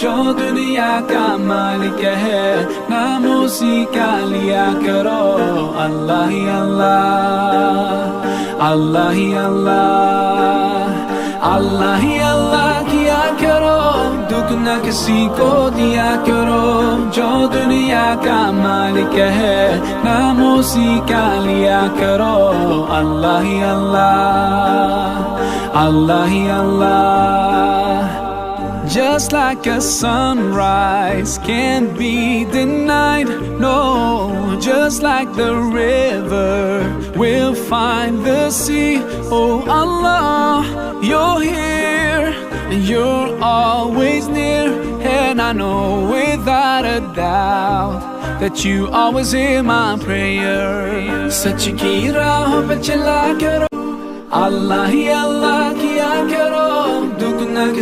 जो दुनिया का मालिक है, नाम उसी का लिया करो। अल्लाह ही अल्लाह, अल्लाह ही अल्लाह, अल्लाह ही अल्लाह किया करो। दुख न किसी को दिया करो। जो दुनिया का मालिक है, नाम उसी का लिया करो। अल्लाह ही अल्लाह, अल्लाह ही अल्लाह। Just like a sunrise can't be denied, no. Just like the river will find the sea. Oh Allah, you're here and you're always near. And I know without a doubt that you always hear my prayer. सच की राह पे चला करो, अल्लाह ही अल्लाह किया करो। दुख न